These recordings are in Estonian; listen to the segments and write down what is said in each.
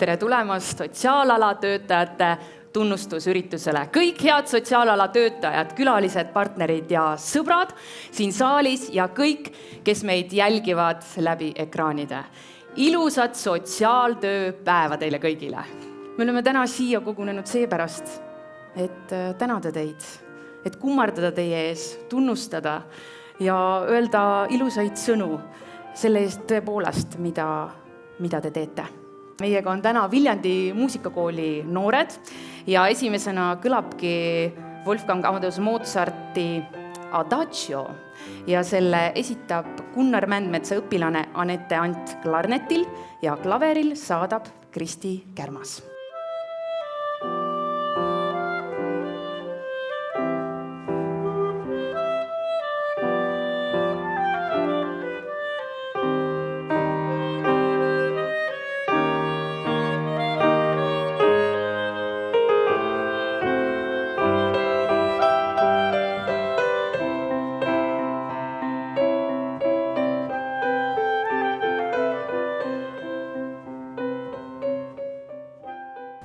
tere tulemast sotsiaalala töötajate tunnustusüritusele. Kõik head sotsiaalala töötajad, külalised, partnerid ja sõbrad siin saalis ja kõik, kes meid jälgivad läbi ekraanide. Ilusat sotsiaaltööpäeva teile kõigile. Me oleme täna siia kogunenud seepärast, et tänada teid, et kummardada teie ees, tunnustada ja öelda ilusaid sõnu selle eest tõepoolest, mida te teete. Meiega on täna Viljandi muusikakooli noored ja esimesena kõlabki Wolfgang Amadeus Mozarti Adagio ja selle esitab Gunnar Mändmetsa õpilane Anette Ant klarnetil ja klaveril saadab Kristi Kärmas.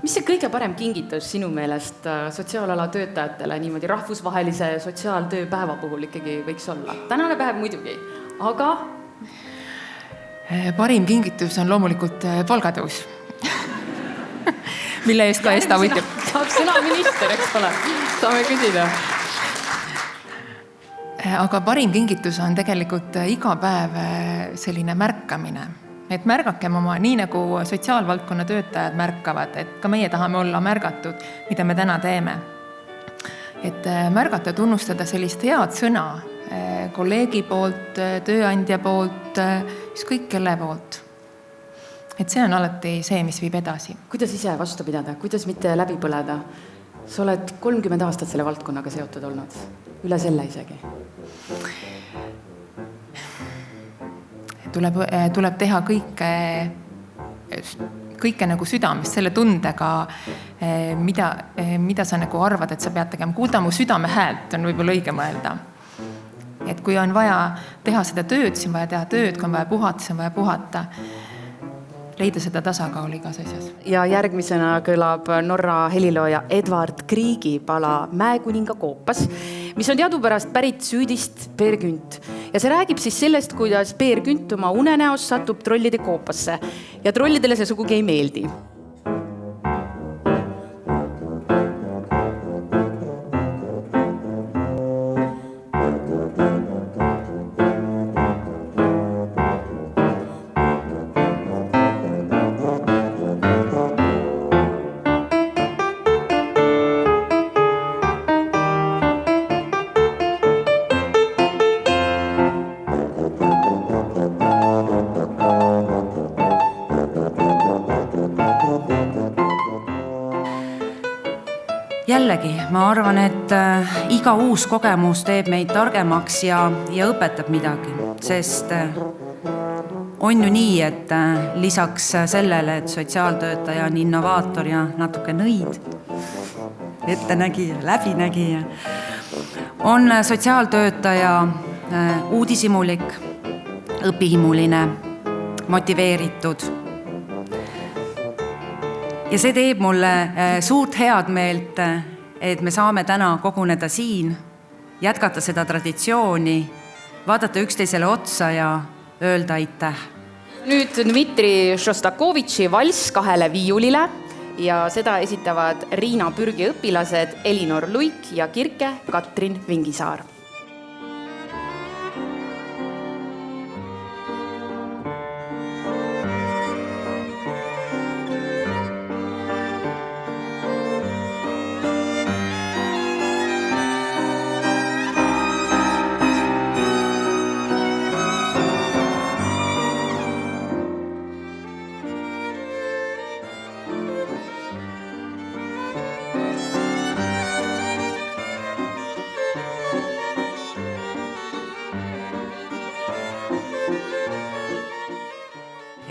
Mis see kõige parem kingitus sinu meelest sotsiaalala töötajatele niimoodi rahvusvahelise sotsiaaltööpäeva puhul ikkagi võiks olla? Tänane päev muidugi, aga... Parim kingitus on loomulikult palgatõus, mille eest ka Esta võitleb. Saab sõna minister, eks ole, saame küsida. Aga parim kingitus on tegelikult iga päev selline märkamine. Et märgakem oma, nii nagu sotsiaalvaldkonna töötajad märkavad, et ka meie tahame olla märgatud, mida me täna teeme. Et märgata, tunnustada sellist head sõna kolleegi poolt, tööandja poolt, ükskõik kelle poolt. Et see on alati see, mis viib edasi. Kuidas ise vastu pidada? Kuidas mitte läbi põleda? Sa oled 30 aastat selle valdkonnaga seotud olnud. Üle selle isegi. Tuleb teha kõike nagu südamest, selle tundega, mida sa nagu arvad, et sa pead tegema. Kuulda mu südame häält, on võib-olla õige mõelda. Et kui on vaja teha seda tööd, siis on vaja teha tööd, kui on vaja puhata, siis on vaja puhata. Leida seda tasakaalu igas asjas. Ja järgmisena kõlab Norra helilooja Edvard Kriigi pala Mäekuninga koopas, mis on teadupärast pärit Süüdist Peer Günt. Ja see räägib siis sellest, kuidas Peer Günt oma unenäos satub trollide koopasse ja trollidele see sugugi ei meeldi. Jällegi, ma arvan, et iga uus kogemus teeb meid targemaks ja õpetab midagi, sest on ju nii, et lisaks sellele, et sotsiaaltöötaja on innovaator ja natuke nõid, ettenägija, läbinägija, on sotsiaaltöötaja uudishimulik, õpihimuline, motiveeritud. Ja see teeb mulle suurt head meelt, et me saame täna koguneda siin, jätkata seda traditsiooni, vaadata üksteisele otsa ja öelda aitäh. Nüüd Dmitri Šostakovitši valss 2 viiulile ja seda esitavad Riina Pürgi õpilased Elinor Luik ja Kirke Katrin Vingisaar.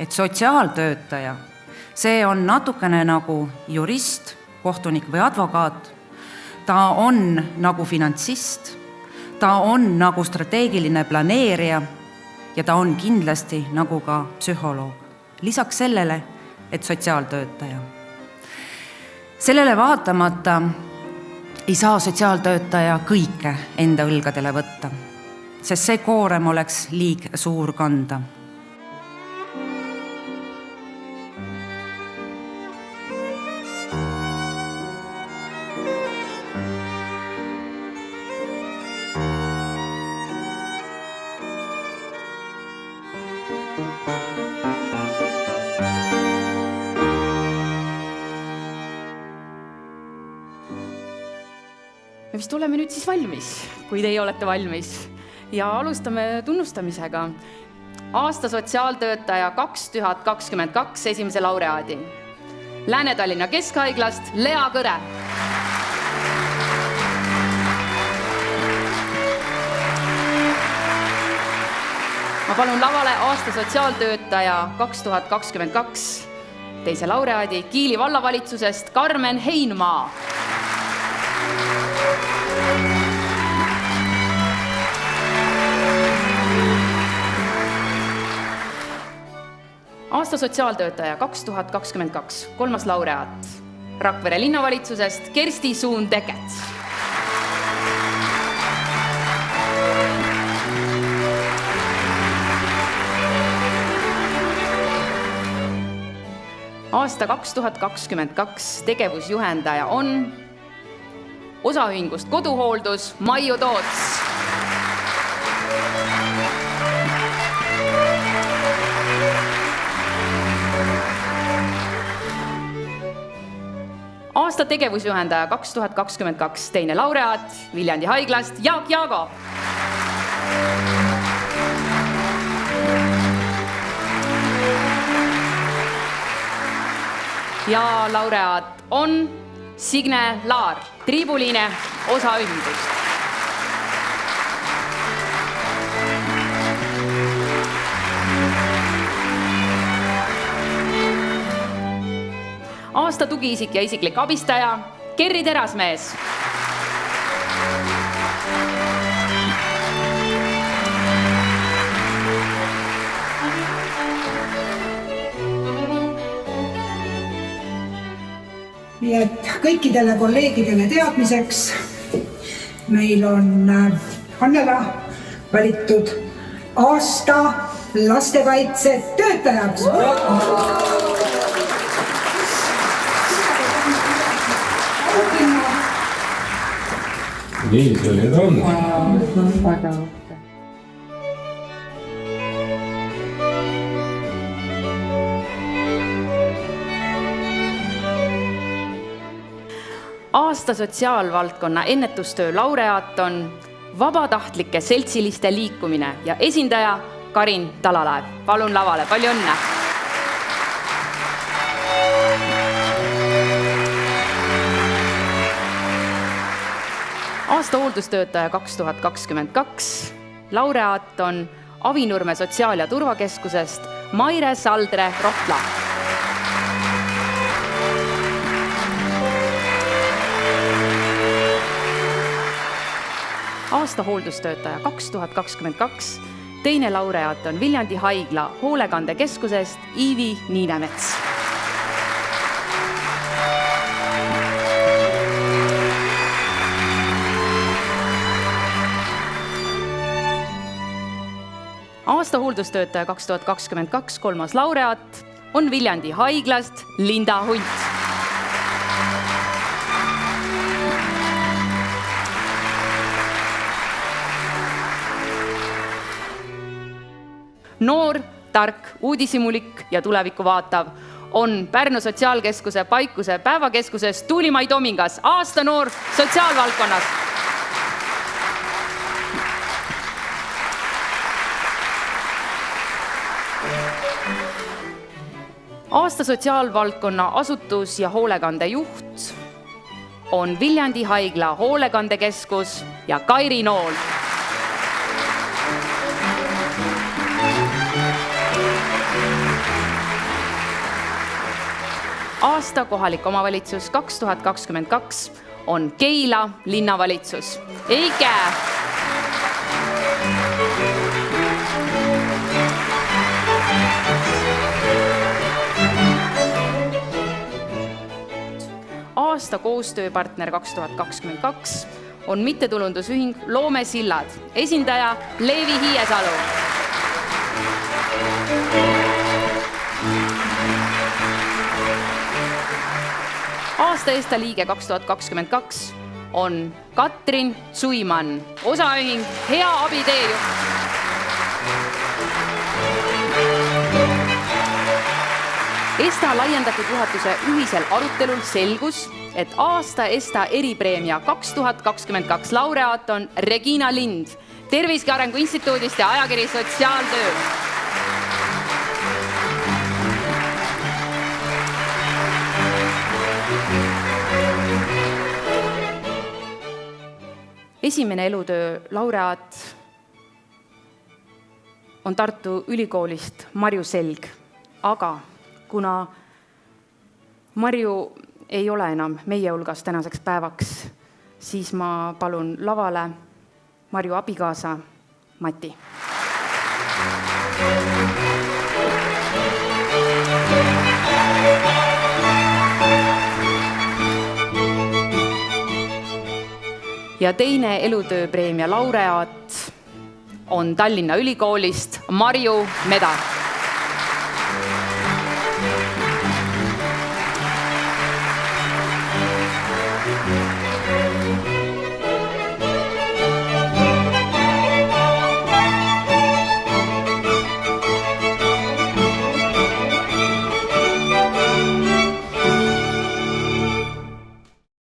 Et sotsiaaltöötaja, see on natukene nagu jurist, kohtunik või advokaat. Ta on nagu finantsist, ta on nagu strateegiline planeerija ja ta on kindlasti nagu ka psühholoog. Lisaks sellele et sotsiaaltöötaja. Sellele vaatamata ei saa sotsiaaltöötaja kõike enda õlgadele võtta, sest see koorem oleks liig suur kanda. Me vist oleme nüüd siis valmis, kui teie olete valmis. Ja alustame tunnustamisega. Aasta sotsiaaltöötaja 2022 esimese laureaadi. Lääne-Tallinna Keskhaiglast Lea Kõre. Ma palun lavale aasta sotsiaaltöötaja 2022 teise laureaadi Kiili vallavalitsusest Karmen Heinmaa. Aasta sotsiaaltöötaja 2022 kolmas laureaat Rakvere linnavalitsusest Kersti Suun-Tekets. Aasta 2022 tegevusjuhendaja on osaühingust Koduhooldus Maiu Toots. Aasta tegevusjuhendaja 2022 teine laureaat Viljandi haiglast Jaak Jaago. Ja laureaat on Signe Laar Tribuline osaühingust. Aasta tugiisik ja isiklik abistaja Kerri Terasmees. Nii et kõikidele kolleegidele teadmiseks, meil on Annela valitud aasta lastekaitse töötajaks. Nii see nüüd on. Väga Aasta sotsiaalvaldkonna ennetustöö laureaat on Vabatahtlike seltsiliste liikumine ja esindaja Karin Talalaev. Palun lavale, palju õnne! Aasta hooldustöötaja 2022 laureaat on Avinurme Sotsiaal- ja Turvakeskusest Maire Saldre Rohtla. Aasta hooldustöötaja 2022 teine laureaat on Viljandi haigla hoolekandekeskusest Iivi Niinemets. Aasta hooldustöötaja 2022 kolmas laureaat on Viljandi haiglast Linda Hunt. Noor, tark, uudishimulik ja tulevikku vaatav on Pärnu Sotsiaalkeskuse Paikuse päevakeskuses Tuulimai Tomingas aasta noor sotsiaalvaldkonnas. Aasta sotsiaalvaldkonna asutus ja hoolekandejuht on Viljandi haigla hoolekandekeskus ja Kairi Nool. Aasta kohalik omavalitsus 2022 on Keila linnavalitsus. Eike! aasta koostööpartner 2022 on mittetulundusühing Loome Sillad, esindaja Leevi Hiiesalu. Aasta ESTA liige 2022 on Katrin Suimann, osaühing Hea Abi teejuht. ESTA laiendatud juhatuse ühisel arutelul selgus, et aasta ESTA eripreemia 2022 laureaat on Regina Lind Tervise Arengu Instituudist ja ajakiri Sotsiaaltöö. Esimene elutöö laureaat on Tartu Ülikoolist Marju Selg, aga kuna Marju ei ole enam meie hulgas tänaseks päevaks, siis ma palun lavale Marju abikaasa Mati. Ja teine elutööpreemia laureaat on Tallinna Ülikoolist Marju Meda.